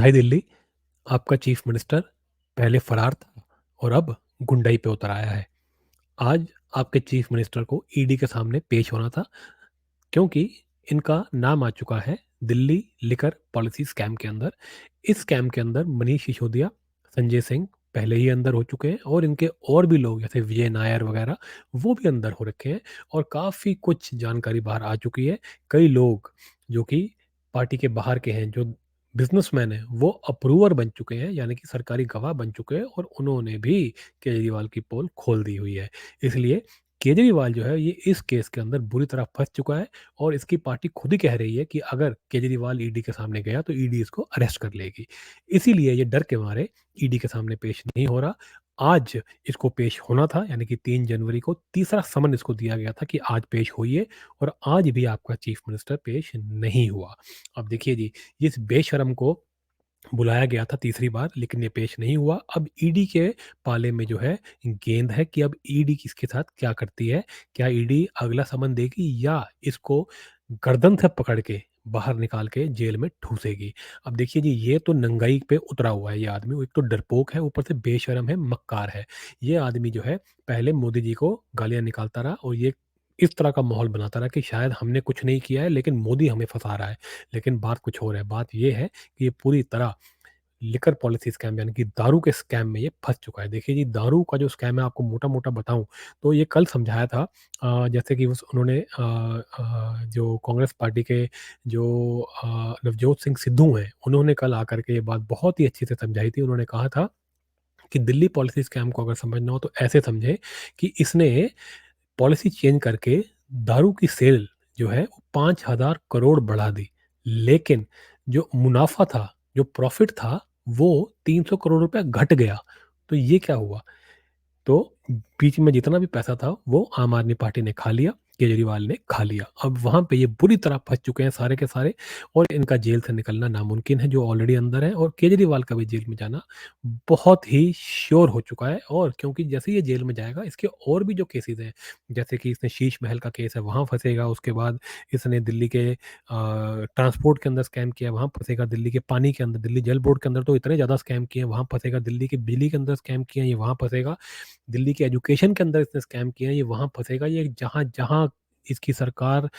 बधाई दिल्ली, आपका chief minister पहले फरार था और अब गुंडई पे उतर आया है। आज आपके चीफ मिनिस्टर को ईडी के सामने पेश होना था क्योंकि इनका नाम आ चुका है दिल्ली लिकर पॉलिसी स्कैम के अंदर। इस स्कैम के अंदर मनीष सिसोदिया, संजय सिंह पहले ही अंदर हो चुके हैं और इनके और भी लोग जैसे विजय नायर वगैरह वो भी अंदर हो रखे हैं और काफ़ी कुछ जानकारी बाहर आ चुकी है। कई लोग जो कि पार्टी के बाहर के हैं, जो बिजनेसमैन हैं, वो अप्रूवर बन चुके हैं, यानी कि सरकारी गवाह बन चुके हैं और उन्होंने भी केजरीवाल की पोल खोल दी हुई है। इसलिए केजरीवाल जो है ये इस केस के अंदर बुरी तरह फँस चुका है और इसकी पार्टी खुद ही कह रही है कि अगर केजरीवाल ईडी के सामने गया तो ईडी इसको अरेस्ट कर लेगी। इसीलिए ये डर के मारे ईडी के सामने पेश नहीं हो रहा। आज इसको पेश होना था, यानी कि 3 जनवरी को तीसरा समन इसको दिया गया था कि आज पेश होइए और आज भी आपका चीफ मिनिस्टर पेश नहीं हुआ। अब देखिए जी, इस बेशर्म को बुलाया गया था तीसरी बार लेकिन ये पेश नहीं हुआ। अब ईडी के पाले में जो है गेंद है कि अब ईडी किसके साथ क्या करती है? क्या ईडी अगला समन देगी या इसको गर्दन से पकड़ के बाहर निकाल के जेल में ठूसेगी? अब देखिए जी, ये तो नंगाई पे उतरा हुआ है ये आदमी। वो एक तो डरपोक है, ऊपर से बेशर्म है, मक्कार है। ये आदमी जो है पहले मोदी जी को गालियाँ निकालता रहा और ये इस तरह का माहौल बनाता रहा कि शायद हमने कुछ नहीं किया है लेकिन मोदी हमें फँसा रहा है। लेकिन बात कुछ और है। बात ये है कि ये पूरी तरह लिकर पॉलिसी स्कैम यानी कि दारू के स्कैम में ये फँस चुका है। देखिए जी, दारू का जो स्कैम है आपको मोटा-मोटा बताऊँ तो ये कल समझाया था। जैसे कि उस उन्होंने जो कांग्रेस पार्टी के जो नवजोत सिंह सिद्धू हैं, उन्होंने कल आकर के ये बात बहुत ही अच्छे से समझाई थी। उन्होंने कहा था कि दिल्ली पॉलिसी स्कैम को अगर समझना हो तो ऐसे समझें कि इसने पॉलिसी चेंज करके दारू की सेल जो है वो 5,000 करोड़ बढ़ा दी। लेकिन जो मुनाफ़ा था, जो प्रॉफ़िट था, वो 300 करोड़ रुपए घट गया। तो ये क्या हुआ? तो बीच में जितना भी पैसा था वो आम आदमी पार्टी ने खा लिया, केजरीवाल ने खा लिया। अब वहाँ पे ये बुरी तरह फँस चुके हैं सारे के सारे और इनका जेल से निकलना नामुमकिन है जो ऑलरेडी अंदर हैं और केजरीवाल का भी जेल में जाना बहुत ही श्योर हो चुका है। और क्योंकि जैसे ही ये जेल में जाएगा इसके और भी जो केसेज़ हैं, जैसे कि इसने शीश महल का केस है वहाँ फँसेगा, उसके बाद इसने दिल्ली के ट्रांसपोर्ट के अंदर स्कैम किया वहाँ फँसेगा, दिल्ली के पानी के अंदर, दिल्ली जल बोर्ड के अंदर तो इतने ज़्यादा स्कैम किए हैं वहाँ फँसेगा, दिल्ली की बिजली के अंदर स्कैम किए हैं ये वहाँ फँसेगा। दिल्ली के एजुकेशन के अंदर इसने स्कैम किए हैं, ये वहाँ फँसेगा। ये जहाँ-जहाँ इसकी सरकार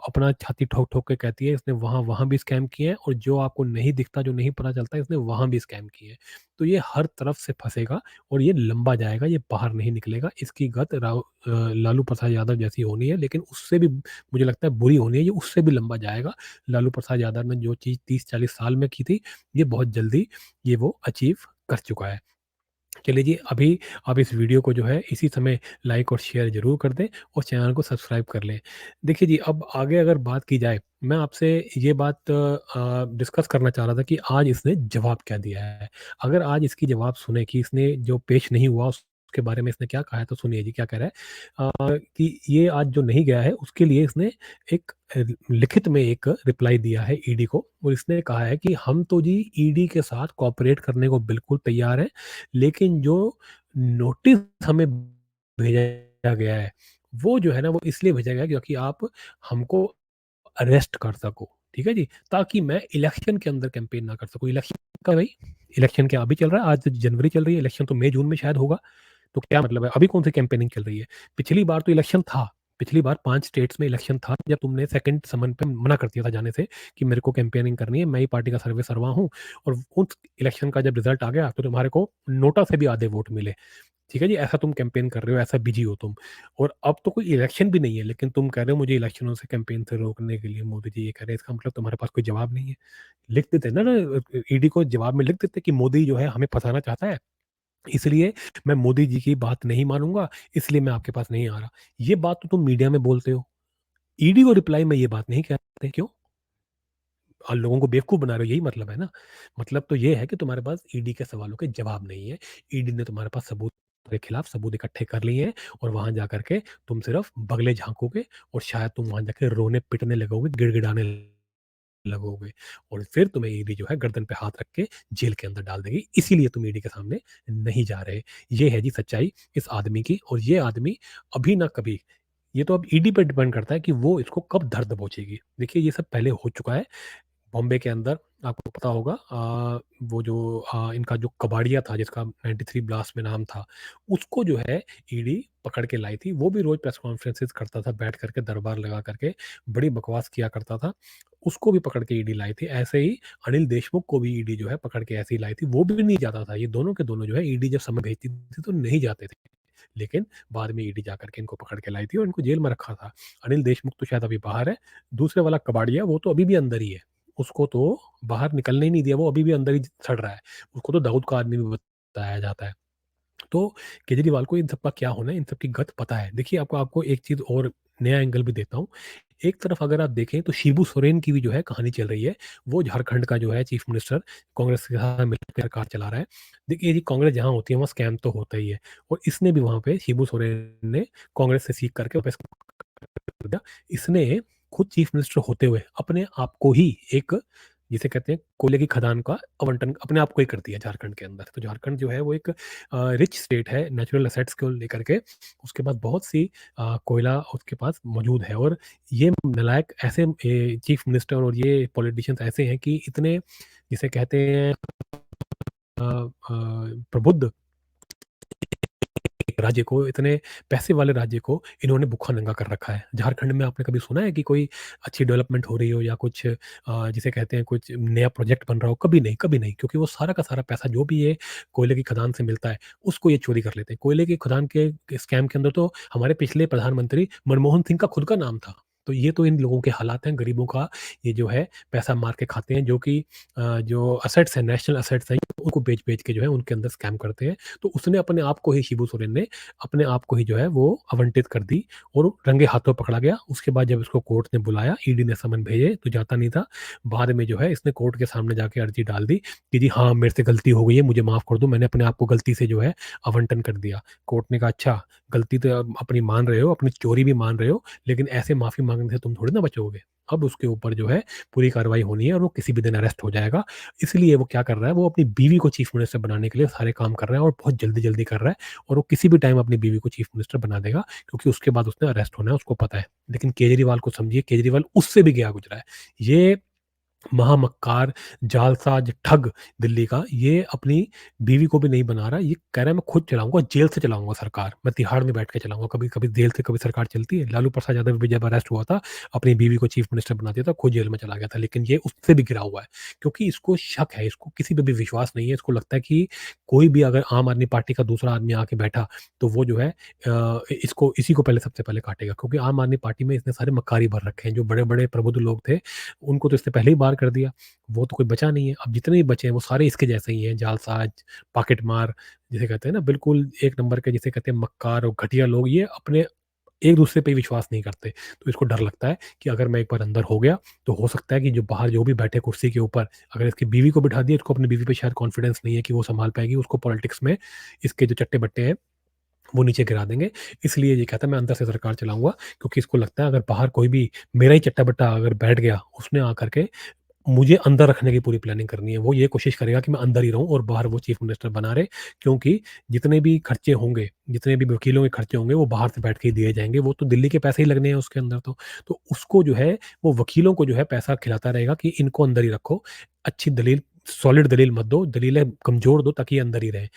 अपना छाती ठोक-ठोक के कहती है, इसने वहाँ-वहाँ भी स्कैम किए हैं और जो आपको नहीं दिखता, जो नहीं पता चलता, इसने वहाँ भी स्कैम किए हैं। तो ये हर तरफ से फँसेगा और ये लंबा जाएगा, ये बाहर नहीं निकलेगा। इसकी गत लालू प्रसाद यादव जैसी होनी है, लेकिन उससे भी मुझे लगता है बुरी होनी है, ये उससे भी लंबा जाएगा। लालू प्रसाद यादव ने जो चीज़ 30-40 साल में की थी, ये बहुत जल्दी ये वो अचीव कर चुका है। चलिए जी, अभी आप इस वीडियो को जो है इसी समय लाइक और शेयर ज़रूर कर दें और चैनल को सब्सक्राइब कर लें। देखिए जी, अब आगे अगर बात की जाए, मैं आपसे ये बात डिस्कस करना चाह रहा था कि आज इसने जवाब क्या दिया है। अगर आज इसकी जवाब सुने कि इसने जो पेश नहीं हुआ उसके बारे में इसने क्या कहा है, तो सुनिए जी क्या कह रहा है। कि ये आज जो नहीं गया है उसके लिए इसने एक लिखित में एक रिप्लाई दिया है ईडी को और इसने कहा है कि हम तो जी ईडी के साथ कोऑपरेट करने को बिल्कुल तैयार हैं। लेकिन जो नोटिस हमें भेजा गया है, वो जो है ना वो इसलिए भेजा गया है क्योंकि आप हमको अरेस्ट कर सको, ठीक है जी? ताकि मैं इलेक्शन के अंदर कैंपेन ना कर सकूँ। इलेक्शन कब है भई? इलेक्शन क्या अभी चल रहा है? आज तो जनवरी चल रही है, इलेक्शन तो मई-जून में शायद होगा। तो क्या मतलब है? अभी कौन-सी कैंपेनिंग चल रही है? पिछली बार तो इलेक्शन था। पिछली बार 5 स्टेट्स में इलेक्शन था जब तुमने सेकंड समन पे मना कर दिया था जाने से कि मेरे को कैंपेनिंग करनी है, मैं ही पार्टी का सर्वे सर्वा हूँ और उस इलेक्शन का जब रिज़ल्ट आ गया तो तुम्हारे को नोटा से भी आधे वोट मिले। ठीक है जी? ऐसा तुम कैंपेन कर रहे हो, ऐसा बिज़ी हो तुम और अब तो कोई इलेक्शन भी नहीं है लेकिन तुम कह रहे हो मुझे इलेक्शनों से कैंपेन से रोकने के लिए मोदी जी ये कह रहे हैं, इसका मतलब तुम्हारे पास कोई जवाब नहीं है। लिख देते ना ईडी को जवाब में लिख देते कि मोदी जो है हमें फँसाना चाहता है, इसलिए मैं मोदी जी की बात नहीं मानूँगा, इसलिए मैं आपके पास नहीं आ रहा। ये बात तो तुम मीडिया में बोलते हो। ईडी को रिप्लाई में ये बात नहीं कहते, क्यों? लोगों को बेवकूफ़ बना रहे हो, यही मतलब है ना? मतलब तो ये है कि तुम्हारे पास ईडी के सवालों के जवाब नहीं है। ईडी ने तुम्हारे पास सबूत के खिलाफ सबूत इकट्ठे कर लिए हैं और वहाँ जाकर के तुम सिर्फ़ बगले झाँकोगे और शायद तुम वहाँ जाके रोने-पिटने लगोगे, गिड़गिड़ाने लगोगे और फिर तुम्हें ईडी जो है गर्दन पे हाथ रख के जेल के अंदर डाल देगी। इसीलिए तुम ईडी के सामने नहीं जा रहे। ये है जी सच्चाई इस आदमी की और ये आदमी अभी ना कभी, ये तो अब ईडी पे डिपेंड करता है कि वो इसको कब धर दबोचेगी। देखिए ये सब पहले हो चुका है। बॉम्बे के अंदर आपको पता होगा वो जो इनका जो कबाड़िया था जिसका 93 ब्लास्ट में नाम था, उसको जो है ईडी पकड़ के लाई थी। वो भी रोज़ प्रेस कॉन्फ्रेंसेस करता था बैठ करके दरबार लगा करके, बड़ी बकवास किया करता था। उसको भी पकड़ के ईडी लाई थी। ऐसे ही अनिल देशमुख को भी ईडी जो है पकड़ के ऐसे ही लाई थी। वो भी नहीं जाता था। ये दोनों के दोनों जो है ईडी जब समय भेजती थी तो नहीं जाते थे। लेकिन बाद में ईडी जाकर के इनको पकड़ के लाई थी और इनको जेल में रखा था। अनिल देशमुख तो शायद अभी बाहर है। दूसरे वाला कबाड़िया वो तो अभी भी अंदर ही है। उसको तो बाहर निकलने ही नहीं दिया, वो अभी भी अंदर ही सड़ रहा है। उसको तो दाऊद का आदमी भी बताया जाता है। तो केजरीवाल को इन सब का क्या होना है, इन सब की गत पता है। देखिए आपको आपको एक चीज़ और नया एंगल भी देता हूँ। एक तरफ अगर आप देखें तो शिबू सोरेन की भी जो है कहानी चल रही है। वो झारखंड का जो है चीफ मिनिस्टर कांग्रेस के साथ मिलकर सरकार चला रहा है। देखिए जी कांग्रेस जहाँ होती है वहाँ स्कैम तो होता ही है और इसने भी वहाँ पे शिबू सोरेन ने कांग्रेस से सीख करके वापस कर दिया। इसने खुद चीफ मिनिस्टर होते हुए अपने आप को ही एक जिसे कहते हैं कोयले की खदान का आवंटन अपने आप को ही कर दिया झारखंड के अंदर। तो झारखंड जो है वो एक रिच स्टेट है नेचुरल एसेट्स को लेकर के। उसके पास बहुत सी कोयला उसके पास मौजूद है और ये नालायक ऐसे चीफ मिनिस्टर और ये पॉलिटिशियंस ऐसे हैं कि इतने जिसे कहते हैं प्रबुद्ध एक राज्य को, इतने पैसे वाले राज्य को इन्होंने भूखा नंगा कर रखा है। झारखंड में आपने कभी सुना है कि कोई अच्छी डेवलपमेंट हो रही हो या कुछ जिसे कहते हैं कुछ नया प्रोजेक्ट बन रहा हो? कभी नहीं, कभी नहीं, क्योंकि वो सारा का सारा पैसा जो भी ये कोयले की खदान से मिलता है, उसको ये चोरी कर लेते हैं। कोयले की खदान के स्कैम के अंदर तो हमारे पिछले प्रधानमंत्री मनमोहन सिंह का खुद का नाम था। तो ये तो इन लोगों के हालात हैं, गरीबों का ये जो है पैसा मार के खाते हैं, जो कि जो असेट्स हैं, नेशनल असेट्स हैं, उनको बेच-बेच के जो है उनके अंदर स्कैम करते हैं। तो उसने अपने आप को ही शिबू सोरेन ने अपने आप को ही जो है वो आवंटित कर दी और रंगे हाथों पकड़ा गया। उसके बाद जब इसको कोर्ट ने बुलाया, ईडी ने समन भेजे तो जाता नहीं था। बाद में जो है इसने कोर्ट के सामने जाके अर्जी डाल दी कि जी हाँ, मेरे से गलती हो गई है, मुझे माफ़ कर दो, मैंने अपने आप को गलती से जो है आवंटन कर दिया। कोर्ट ने कहा अच्छा, गलती तो अब अपनी मान रहे हो, अपनी चोरी भी मान रहे हो, लेकिन ऐसे माफ़ी माँगने से तुम थोड़ी ना बचोगे। अब उसके ऊपर जो है पूरी कार्रवाई होनी है और वो किसी भी दिन अरेस्ट हो जाएगा। इसलिए वो क्या कर रहा है, वो अपनी बीवी को चीफ मिनिस्टर बनाने के लिए सारे काम कर रहा है और बहुत जल्दी-जल्दी कर रहा है। और वो किसी भी टाइम अपनी बीवी को चीफ मिनिस्टर बना देगा क्योंकि उसके बाद उसने अरेस्ट होना है, उसको पता है। लेकिन केजरीवाल को समझिए, केजरीवाल उससे भी गया गुजरा है। ये महामक्कार, जालसाज, ठग दिल्ली का, ये अपनी बीवी को भी नहीं बना रहा। ये कह रहा है मैं खुद चलाऊँगा, जेल से चलाऊँगा सरकार। मैं तिहाड़ में बैठ के चलाऊँगा। कभी-कभी जेल से कभी सरकार चलती है। लालू प्रसाद यादव भी जब अरेस्ट हुआ था, अपनी बीवी को चीफ मिनिस्टर बना दिया था, खुद जेल में चला गया था। लेकिन ये उससे भी गिरा हुआ है क्योंकि इसको शक है, इसको किसी पे भी विश्वास नहीं है। इसको लगता है कि कोई भी अगर आम आदमी पार्टी का दूसरा आदमी आके बैठा, तो वो जो है इसको इसी को पहले सबसे पहले काटेगा क्योंकि आम आदमी पार्टी में इसने सारे मक्कारी भर रखे हैं। जो बड़े-बड़े प्रबुद्ध लोग थे, उनको तो इसने पहले ही बाहर कर दिया। वो तो कोई बचा नहीं है। अब जितने भी बचे हैं वो सारे इसके जैसे ही हैं, जालसाज, पॉकेटमार जिसे कहते हैं ना, बिल्कुल एक नंबर के जिसे कहते हैं मक्कार और घटिया लोग। ये अपने एक-दूसरे पे विश्वास नहीं करते। तो इसको डर लगता है कि अगर मैं एक बार अंदर हो गया, तो हो सकता है कि जो बाहर जो भी बैठे कुर्सी के ऊपर, अगर इसकी बीवी को बिठा दिया, इसको अपनी बीवी पे शायद कॉन्फिडेंस नहीं है कि वो सँभाल पाएगी। उसको पॉलिटिक्स में इसके जो चट्टे-बट्टे हैं, वो नीचे गिरा देंगे। इसलिए ये कहता है मैं अंदर से सरकार चलाऊँगा क्योंकि इसको लगता है अगर बाहर कोई भी मेरा ही चट्टा-बट्टा अगर बैठ गया, उसने आकर के मुझे अंदर रखने की पूरी प्लानिंग करनी है। वो ये कोशिश करेगा कि मैं अंदर ही रहूँ और बाहर वो चीफ मिनिस्टर बना रहे, क्योंकि जितने भी खर्चे होंगे, जितने भी वकीलों के खर्चे होंगे, वो बाहर से बैठ के ही दिए जाएँगे। वो तो दिल्ली के पैसे ही लगने हैं उसके अंदर तो। तो उसको जो है, वो वकीलों को जो है पैसा खिलाता रहेगा कि इनको अंदर ही रखो। अच्छी दलील, सॉलिड दलील मत दो, दलीलें कमज़ोर दो ताकि ये अंदर ही रहें।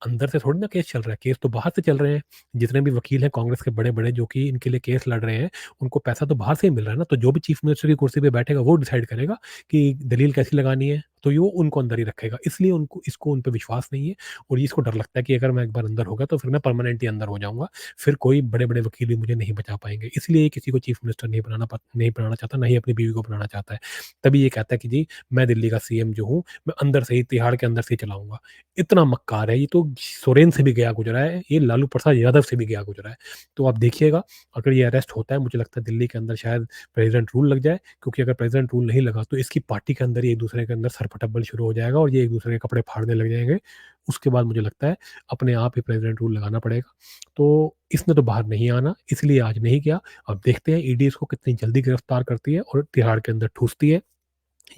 अंदर से थोड़ी ना केस चल रहा है, केस तो बाहर से चल रहे हैं। जितने भी वकील हैं कांग्रेस के बड़े-बड़े जो कि इनके लिए केस लड़ रहे हैं, उनको पैसा तो बाहर से ही मिल रहा है ना। तो जो भी चीफ मिनिस्टर की कुर्सी पे बैठेगा, वो डिसाइड करेगा कि दलील कैसी लगानी है, तो ये वो उनको अंदर ही रखेगा। इसलिए उनको इसको उन पे विश्वास नहीं है और इसको डर लगता है कि अगर मैं एक बार अंदर हो गया, तो फिर मैं परमानेंट ही अंदर हो जाऊँगा। फिर कोई बड़े-बड़े वकील भी मुझे नहीं बचा पाएँगे। इसलिए ये किसी को चीफ मिनिस्टर नहीं बनाना चाहता, ना ही अपनी बीवी को बनाना चाहता है। तभी ये कहता है कि जी, मैं दिल्ली का सीएम जो हूँ, मैं अंदर से ही, तिहाड़ के अंदर से ही चलाऊँगा। इतना मक्कार है, ये तो सोरेन से भी गया गुज़रा है, ये लालू प्रसाद यादव से भी गया गुज़रा है। तो आप देखिएगा, अगर ये अरेस्ट होता है, मुझे लगता है दिल्ली के अंदर शायद प्रेज़िडेंट रूल लग जाए, क्योंकि अगर प्रेज़िडेंट रूल नहीं लगा तो इसकी पार्टी के अंदर ही एक-दूसरे के अंदर सरपटम्बल शुरू हो जाएगा और ये एक-दूसरे के कपड़े फाड़ने लग जाएँगे। उसके बाद मुझे लगता है अपने आप ही प्रेज़िडेंट रूल लगाना पड़ेगा। तो इसने तो बाहर नहीं आना, इसलिए आज नहीं किया। अब देखते हैं ईडी इसको कितनी जल्दी गिरफ्तार करती है और तिहाड़ के अंदर ठूँसती है।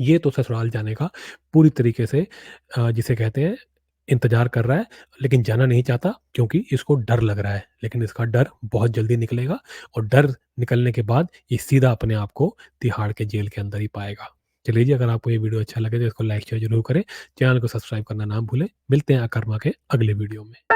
ये तो ससुराल जाने का पूरी तरीके से जिसे कहते हैं इंतज़ार कर रहा है, लेकिन जाना नहीं चाहता क्योंकि इसको डर लग रहा है। लेकिन इसका डर बहुत जल्दी निकलेगा और डर निकलने के बाद ये सीधा अपने आप को तिहाड़ के जेल के अंदर ही पाएगा। चलिए जी, अगर आपको ये वीडियो अच्छा लगे तो इसको लाइक शेयर ज़रूर करें। चैनल को सब्सक्राइब करना ना भूलें। मिलते हैं अकर्मा के अगले वीडियो में।